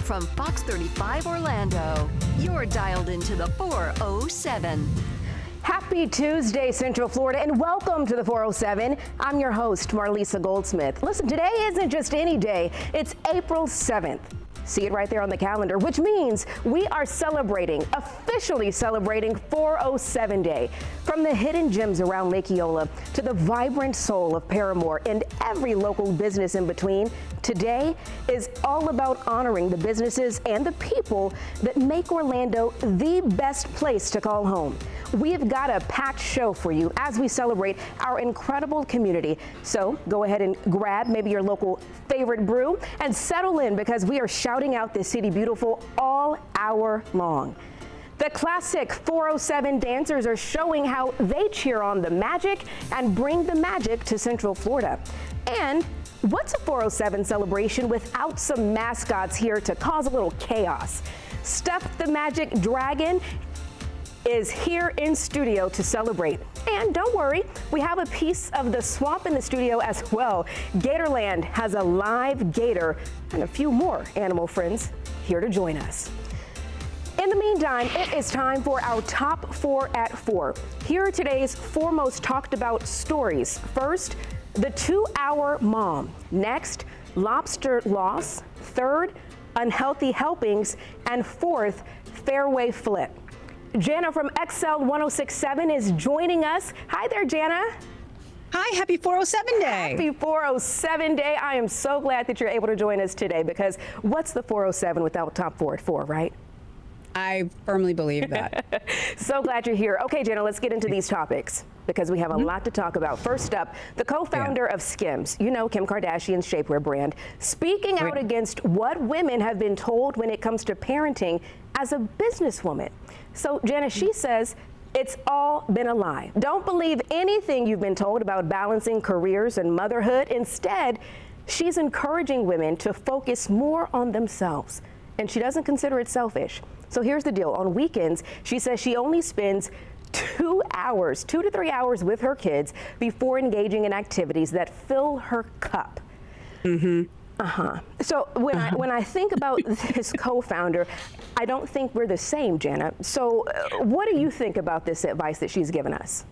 from Fox 35 Orlando. You're dialed into the 407. Happy Tuesday, Central Florida, and welcome to the 407. I'm your host, Marlisa Goldsmith. Listen, today isn't just any day, it's April 7th. See it right there on the calendar, which means we are officially celebrating 407 Day. From the hidden gems around Lake Eola to the vibrant soul of Paramore and every local business in between, today is all about honoring the businesses and the people that make Orlando the best place to call home. We've got a packed show for you as we celebrate our incredible community. So go ahead and grab maybe your local favorite brew and settle in, because we are shouting out this city beautiful all hour long. The classic 407 dancers are showing how they cheer on the magic and bring the magic to Central Florida. And what's a 407 celebration without some mascots here to cause a little chaos? Stuff the Magic Dragon is here in studio to celebrate. And don't worry, we have a piece of the swamp in the studio as well. Gatorland has a live gator and a few more animal friends here to join us. In the meantime, it is time for our top 4 at 4. Here are today's 4 most talked about stories. First, the 2-hour mom. Next, lobster loss. Third, unhealthy helpings. And fourth, fairway flip. Jana from XL 1067 is joining us. Hi there, Jana. Hi, happy 407 Day. Happy 407 Day. I am so glad that you're able to join us today, because what's the 407 without top 4 at 4, right? I firmly believe that. So glad you're here. Okay, Jana, let's get into these topics, because we have a lot to talk about. First up, the co-founder of Skims, you know, Kim Kardashian's shapewear brand, speaking out against what women have been told when it comes to parenting as a businesswoman. So, Jana, she says it's all been a lie. Don't believe anything you've been told about balancing careers and motherhood. Instead, she's encouraging women to focus more on themselves, and she doesn't consider it selfish. So here's the deal. On weekends, she says she only spends 2 to 3 hours with her kids before engaging in activities that fill her cup. So when I think about this co-founder, I don't think we're the same, Jana. So what do you think about this advice that she's given us?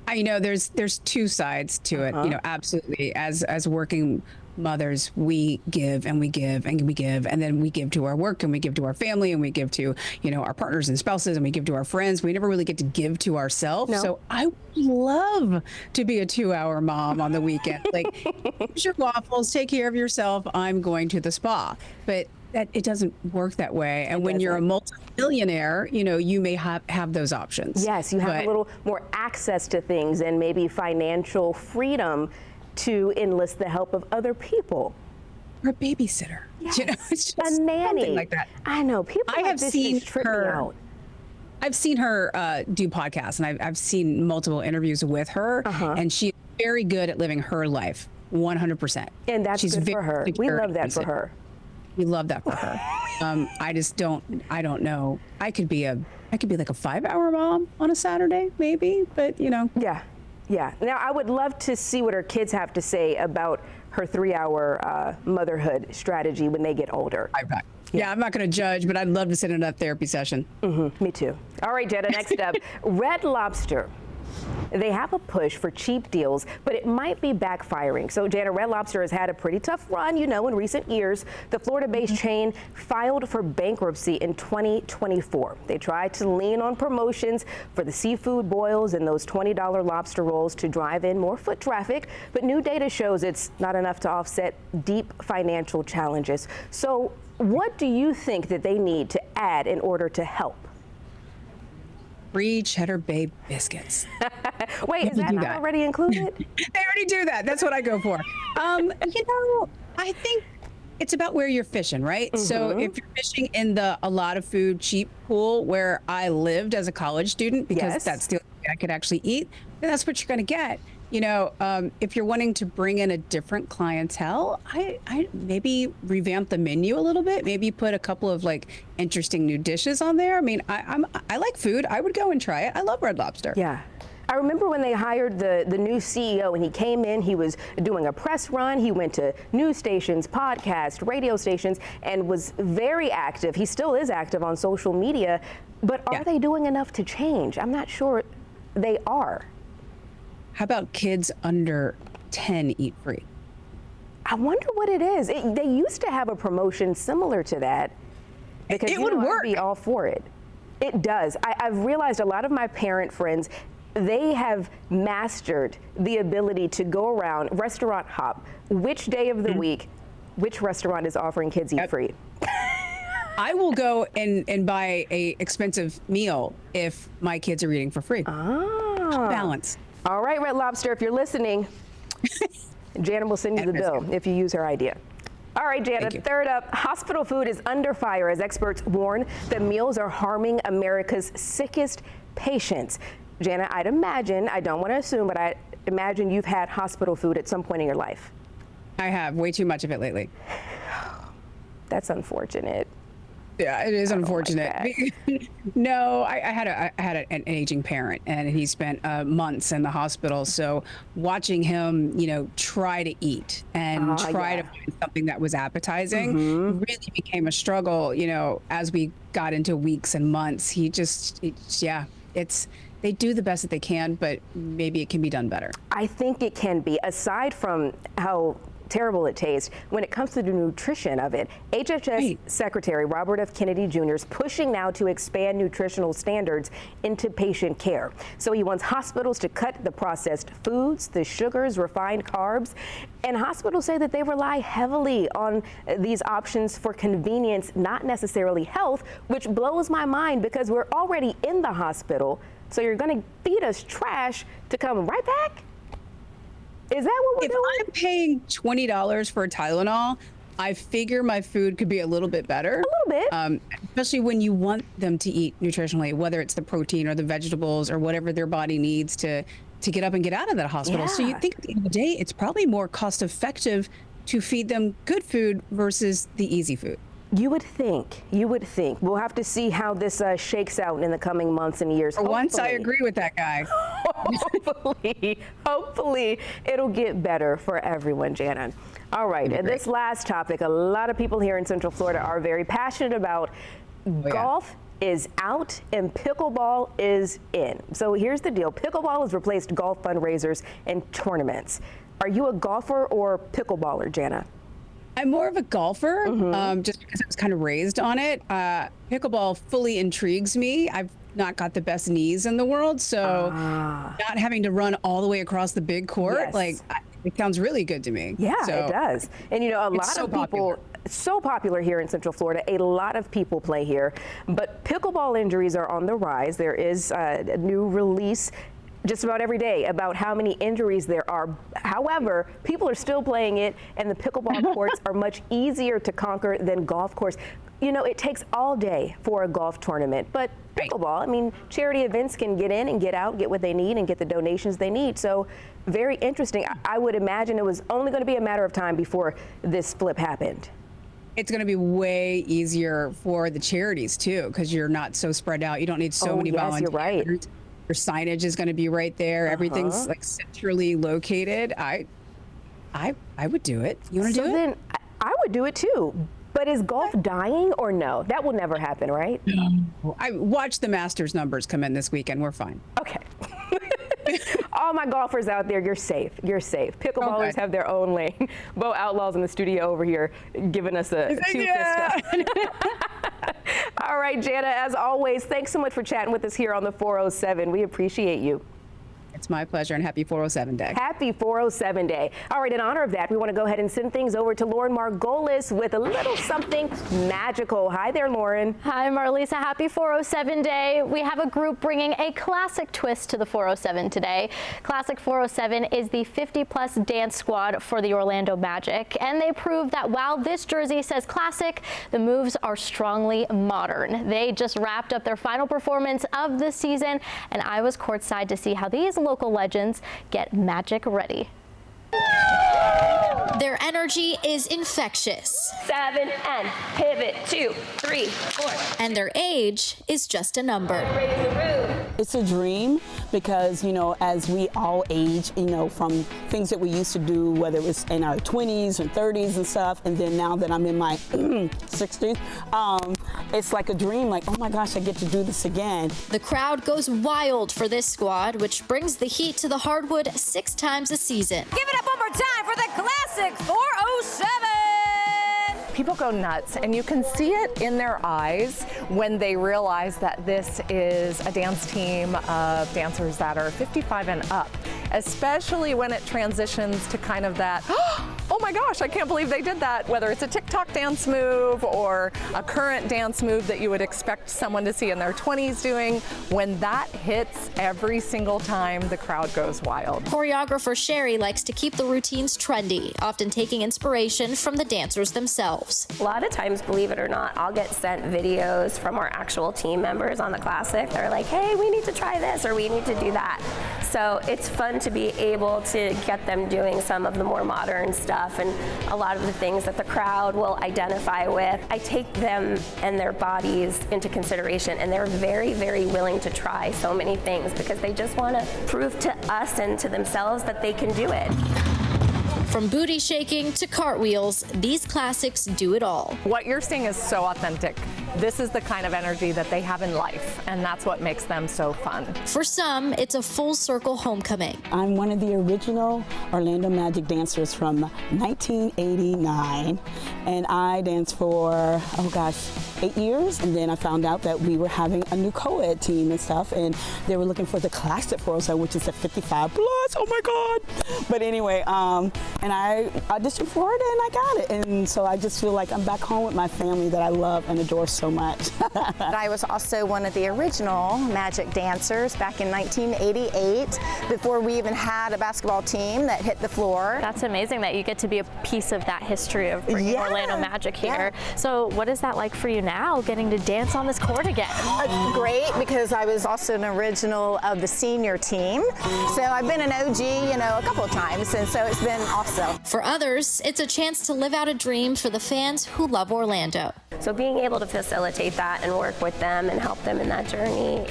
I know there's 2 sides to it. You know, absolutely. As working mothers, we give and we give and we give, and then we give to our work and we give to our family and we give to, you know, our partners and spouses and we give to our friends. We never really get to give to ourselves. No. So I would love to be a 2-hour mom on the weekend. Like, here's your waffles, take care of yourself. I'm going to the spa. But it doesn't work that way. And when you're a multi-millionaire, you know, you may have those options. Yes, you have a little more access to things and maybe financial freedom to enlist the help of other people. Or a babysitter. Yes. You know, it's just a nanny. Something like that. I know. People I like have this seen just trip me out. I've seen her do podcasts, and I've seen multiple interviews with her, and she's very good at living her life, 100%. And that's She's good for her. We love that for her. We love that for her. I don't know. I could be like a 5-hour mom on a Saturday, maybe, but you know. Yeah. Now, I would love to see what her kids have to say about her 3-hour motherhood strategy when they get older. Yeah, I'm not going to judge, but I'd love to sit in that therapy session. Me too. All right, Jana, next up, Red Lobster. They have a push for cheap deals, but it might be backfiring. So, Jana, Red Lobster has had a pretty tough run, you know, in recent years. The Florida-based chain filed for bankruptcy in 2024. They tried to lean on promotions for the seafood boils and those $20 lobster rolls to drive in more foot traffic, but new data shows it's not enough to offset deep financial challenges. So, what do you think that they need to add in order to help? Free Cheddar Bay biscuits. Wait, is that not already included? They already do that. That's what I go for. You know, I think it's about where you're fishing, right? So if you're fishing in a lot of food cheap pool where I lived as a college student, because that's the only thing I could actually eat, then that's what you're going to get. You know, if you're wanting to bring in a different clientele, I maybe revamp the menu a little bit. Maybe put a couple of like interesting new dishes on there. I mean, I like food. I would go and try it. I love Red Lobster. Yeah. I remember when they hired the new CEO and he came in, he was doing a press run. He went to news stations, podcasts, radio stations, and was very active. He still is active on social media, but are they doing enough to change? I'm not sure they are. How about kids under 10 eat free? I wonder what it is. They used to have a promotion similar to that. Because it would work. I'd be all for it. It does. I've realized a lot of my parent friends, they have mastered the ability to go around, restaurant hop, which day of the week, which restaurant is offering kids eat free. I will go and buy a expensive meal if my kids are eating for free. Balance. All right, Red Lobster, if you're listening, Janet will send you the bill if you use her idea. All right, Janet, third up, hospital food is under fire as experts warn that meals are harming America's sickest patients. Janet, I'd imagine, I don't want to assume, but I imagine you've had hospital food at some point in your life. I have way too much of it lately. That's unfortunate. Yeah, it is unfortunate. No, I had an aging parent, and he spent months in the hospital. So watching him, try to eat and try to find something that was appetizing really became a struggle. As we got into weeks and months, they do the best that they can, but maybe it can be done better. I think it can be. Aside from how terrible it tastes, when it comes to the nutrition of it, HHS Secretary Robert F. Kennedy Jr. is pushing now to expand nutritional standards into patient care. So he wants hospitals to cut the processed foods, the sugars, refined carbs, and hospitals say that they rely heavily on these options for convenience, not necessarily health, which blows my mind because we're already in the hospital. So you're going to feed us trash to come right back? Is that what we're doing? If I'm paying $20 for a Tylenol, I figure my food could be a little bit better. A little bit. Especially when you want them to eat nutritionally, whether it's the protein or the vegetables or whatever their body needs to get up and get out of that hospital. So you think at the end of the day, it's probably more cost effective to feed them good food versus the easy food. You would think. We'll have to see how this shakes out in the coming months and years. For once, I agree with that guy. Hopefully, it'll get better for everyone, Jana. All right, and this last topic, a lot of people here in Central Florida are very passionate about. Golf is out and pickleball is in. So here's the deal. Pickleball has replaced golf fundraisers and tournaments. Are you a golfer or pickleballer, Jana? I'm more of a golfer, just because I was kind of raised on it. Pickleball fully intrigues me. I've not got the best knees in the world, so not having to run all the way across the big court, it sounds really good to me. Yeah, so, it does. And a lot of people, so popular here in Central Florida, a lot of people play here, but pickleball injuries are on the rise. There is a new release just about every day about how many injuries there are. However, people are still playing it, and the pickleball courts are much easier to conquer than golf courts. It takes all day for a golf tournament, but pickleball, charity events can get in and get out, get what they need, and get the donations they need. So very interesting. I would imagine it was only going to be a matter of time before this flip happened. It's going to be way easier for the charities, too, because you're not so spread out. You don't need so many volunteers. You're right. Your signage is going to be right there. Everything's centrally located. I would do it. You want to do it? Then I would do it too. But is golf dying or no? That will never happen, right? I watched the Masters numbers come in this weekend. We're fine. Okay. All my golfers out there, you're safe. Pickleballers have their own lane. Bo Outlaw's in the studio over here giving us a two-fist up. All right, Jana, as always, thanks so much for chatting with us here on the 407. We appreciate you. It's my pleasure, and happy 407 Day. Happy 407 Day. All right, in honor of that, we want to go ahead and send things over to Lauren Margolis with a little something magical. Hi there, Lauren. Hi, Marlisa. Happy 407 Day. We have a group bringing a classic twist to the 407 today. Classic 407 is the 50-plus dance squad for the Orlando Magic, and they prove that while this jersey says classic, the moves are strongly modern. They just wrapped up their final performance of the season, and I was courtside to see how these local legends get magic ready. Their energy is infectious. 7 and pivot 2, 3, 4. And their age is just a number. Raise the roof. It's a dream because, you know, as we all age, you know, from things that we used to do, whether it was in our 20s and 30s and stuff, and then now that I'm in my 60s, it's like a dream, like, oh my gosh, I get to do this again. The crowd goes wild for this squad, which brings the heat to the hardwood 6 times a season. Give it up one more time for the classic 407! People go nuts, and you can see it in their eyes when they realize that this is a dance team of dancers that are 55 and up, especially when it transitions to kind of that, oh my gosh, I can't believe they did that, whether it's a TikTok dance move or a current dance move that you would expect someone to see in their 20s doing. When that hits every single time, the crowd goes wild. Choreographer Sherry likes to keep the routines trendy, often taking inspiration from the dancers themselves. A lot of times, believe it or not, I'll get sent videos from our actual team members on the classic. They're like, hey, we need to try this or we need to do that. So it's fun to be able to get them doing some of the more modern stuff and a lot of the things that the crowd will identify with. I take them and their bodies into consideration, and they're very, very willing to try so many things because they just want to prove to us and to themselves that they can do it. From booty shaking to cartwheels, these classics do it all. What you're seeing is so authentic. This is the kind of energy that they have in life, and that's what makes them so fun. For some, it's a full circle homecoming. I'm one of the original Orlando Magic dancers from 1989, and I danced for, 8 years, and then I found out that we were having a new co-ed team and stuff, and they were looking for the classic 407, which is a 55 plus, oh my God. But anyway, and I auditioned for it and I got it, and so I just feel like I'm back home with my family that I love and adore so much. I was also one of the original Magic dancers back in 1988, before we even had a basketball team that hit the floor. That's amazing that you get to be a piece of that history of bringing Orlando Magic here. So what is that like for you now, getting to dance on this court again? Great, because I was also an original of the senior team. So I've been an OG, a couple of times, and so it's been awesome. For others, it's a chance to live out a dream for the fans who love Orlando. So being able to facilitate that and work with them and help them in that journey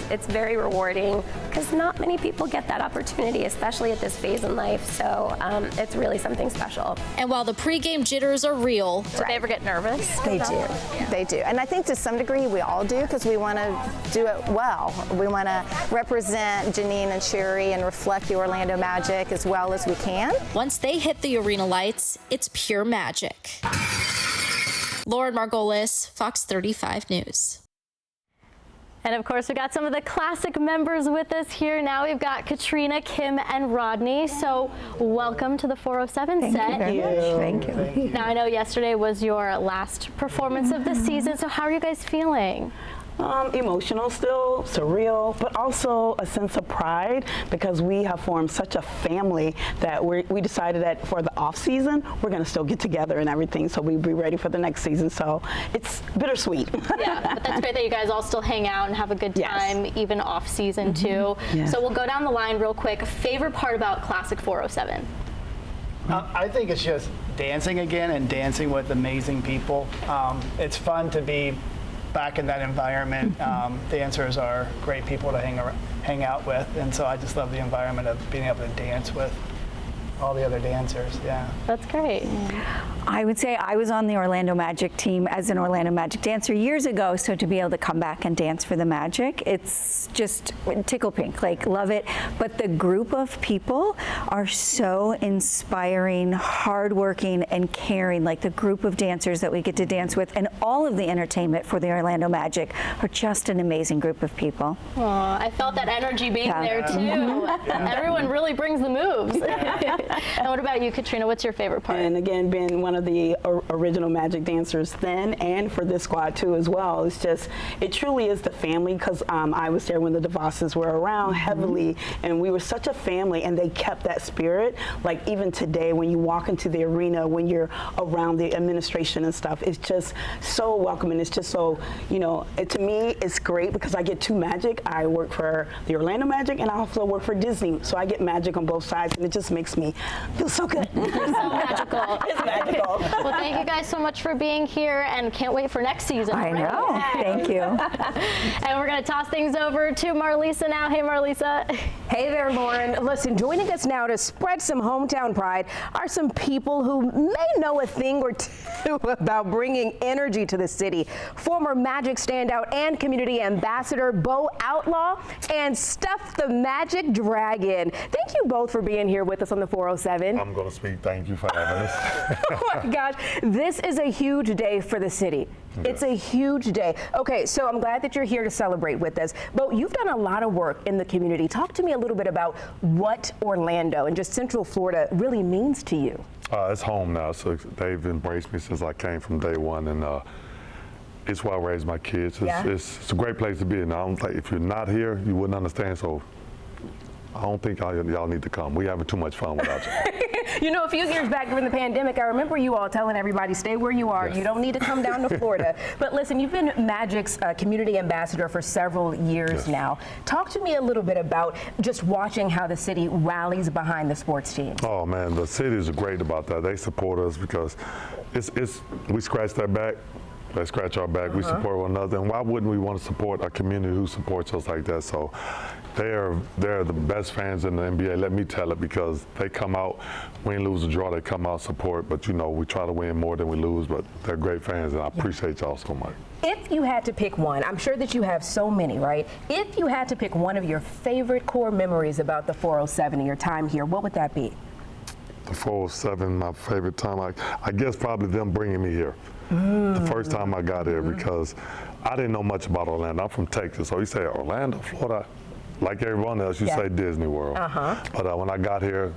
it's very rewarding because not many people get that opportunity, especially at this phase in life. So it's really something special. And while the pregame jitters are real, do they ever get nervous? They do. Yeah. They do. And I think to some degree we all do because we want to do it well. We want to represent Janine and Sherry and reflect the Orlando Magic as well as we can. Once they hit the arena lights, it's pure magic. Lauren Margolis, Fox 35 News. And of course, we got some of the classic members with us here. Now we've got Katrina, Kim, and Rodney. So welcome to the 407 set. Thank you very much. Thank you. Now I know yesterday was your last performance of the season. So how are you guys feeling? Emotional still, surreal, but also a sense of pride because we have formed such a family that we decided that for the off season, we're going to still get together and everything, so we'll be ready for the next season. So it's bittersweet. Yeah, but that's great that you guys all still hang out and have a good time, even off season too. Yes. So we'll go down the line real quick. Favorite part about Classic 407? I think it's just dancing again and dancing with amazing people. It's fun to be back in that environment. Dancers are great people to hang out with, and so I just love the environment of being able to dance with all the other dancers. Yeah, that's great. I would say I was on the Orlando Magic team as an Orlando Magic dancer years ago, so to be able to come back and dance for the Magic, it's just tickle pink, like love it. But the group of people are so inspiring, hardworking, and caring, like the group of dancers that we get to dance with, and all of the entertainment for the Orlando Magic are just an amazing group of people. Aw, I felt that energy being there too. Everyone really brings the moves. And what about you, Katrina? What's your favorite part? And again, being one of the original Magic dancers then and for this squad too as well, it's just, it truly is the family because I was there when the DeVosses were around heavily, and we were such a family, and they kept that spirit. Like even today when you walk into the arena, when you're around the administration and stuff, it's just so welcoming. It's just so, to me it's great because I get two Magic. I work for the Orlando Magic and I also work for Disney, so I get Magic on both sides, and it just makes me Feels so good. So magical. It's magical. Well, thank you guys so much for being here, and can't wait for next season. I know. Thank you. And we're going to toss things over to Marlisa now. Hey, Marlisa. Hey there, Lauren. Listen, joining us now to spread some hometown pride are some people who may know a thing or two about bringing energy to the city. Former Magic standout and community ambassador Bo Outlaw and Stuff the Magic Dragon. Thank you both for being here with us on the 407. I'm going to speak. Thank you for having us. Oh my gosh, this is a huge day for the city. It's a huge day. Okay, so I'm glad that you're here to celebrate with us. Bo, you've done a lot of work in the community. Talk to me a little bit about what Orlando and just Central Florida really means to you. It's home now, so they've embraced me since I came from day one, and it's where I raised my kids. It's a great place to be, and I don't think if you're not here, you wouldn't understand. So I don't think y'all need to come. We're having too much fun without you. You know, a few years back during the pandemic, I remember you all telling everybody, stay where you are. Yes. You don't need to come down to Florida. But listen, you've been Magic's community ambassador for several years now. Talk to me a little bit about just watching how the city rallies behind the sports teams. Oh man, the cities are great about that. They support us because we scratch their back. They scratch our back. We support one another, and why wouldn't we want to support a community who supports us like that? So they're the best fans in the NBA. Let me tell it, because they come out, win, lose, or draw. They come out support, but you know we try to win more than we lose. But they're great fans, and I appreciate y'all so much. If you had to pick one, I'm sure that you have so many, right? If you had to pick one of your favorite core memories about the 407 and your time here, what would that be? The 407, my favorite time. I guess probably them bringing me here. The first time I got here, because I didn't know much about Orlando. I'm from Texas, so you say Orlando, Florida, like everyone else, you say Disney World. But when I got here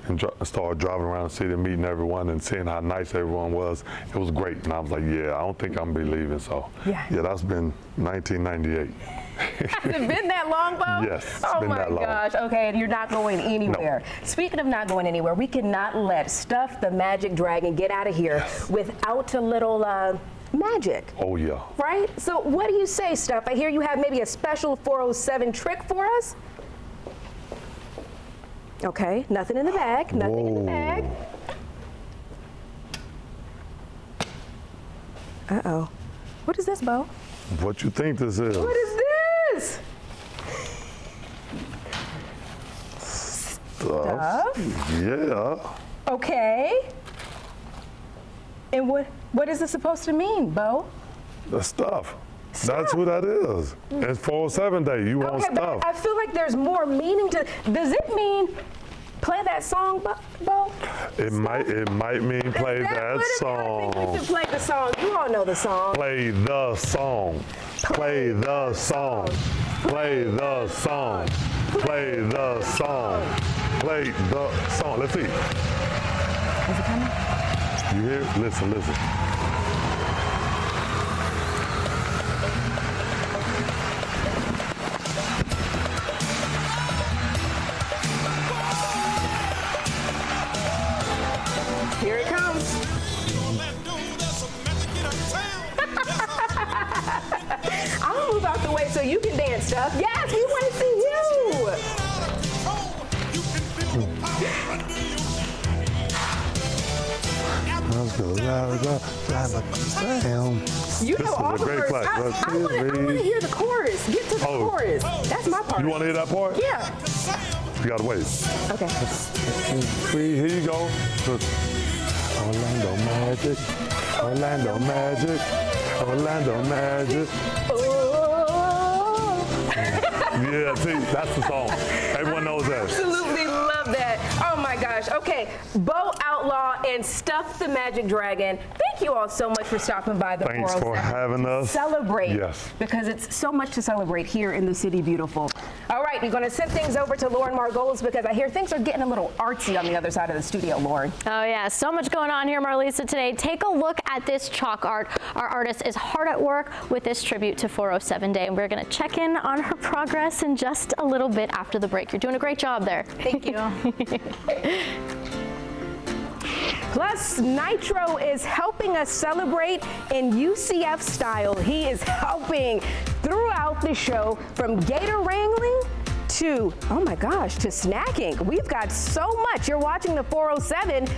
and started driving around the city and meeting everyone and seeing how nice everyone was, it was great. And I was like, I don't think I'm gonna be leaving. So that's been 1998. Has it been that long, Bo? Yes, it's oh been my that long. gosh. Okay, and you're not going anywhere. No. Speaking of not going anywhere, we cannot let Stuff the Magic Dragon get out of here without a little magic. Oh yeah. Right? So what do you say, Stuff? I hear you have maybe a special 407 trick for us? Okay, nothing in the bag. Nothing in the bag. Uh-oh. What is this, Bo? What you think this is? What is this? Stuff? Yeah. Okay. And what is it supposed to mean, Bo? The stuff. That's who that is. It's 407 Day. You want stuff. But I feel like there's more meaning to. Does it mean play that song, Bo? It might mean play that song. I think we should play the song. You all know the song. Play the song. Play the song. Play the song. Play the song. Play the song. Let's see. Is it coming? You hear? Listen. Here it comes. I'm gonna move out the way so you can dance, Stuff. Yes, we want to see you. You know all the words. I want to hear the chorus. Get to the chorus. That's my part. You want to hear that part? Yeah. You gotta wait. Okay. Here you go. Orlando Magic. Orlando Magic. Orlando Magic. Yeah, see, that's the song. Everyone knows that. Absolutely love that. Oh my gosh. Okay, Bo Outlaw and Stuff the Magic Dragon. Thank you all so much for stopping by the 407. Thanks for having us. Celebrate. Yes. Because it's so much to celebrate here in the City Beautiful. All right, we're going to send things over to Lauren Margolis because I hear things are getting a little artsy on the other side of the studio, Lauren. Oh yeah, so much going on here, Marlisa, today. Take a look at this chalk art. Our artist is hard at work with this tribute to 407 Day, and we're going to check in on her progress in just a little bit after the break. You're doing a great job there. Thank you. Plus, Nitro is helping us celebrate in UCF style. He is helping throughout the show, from gator wrangling to, oh my gosh, to snacking. We've got so much. You're watching the 407.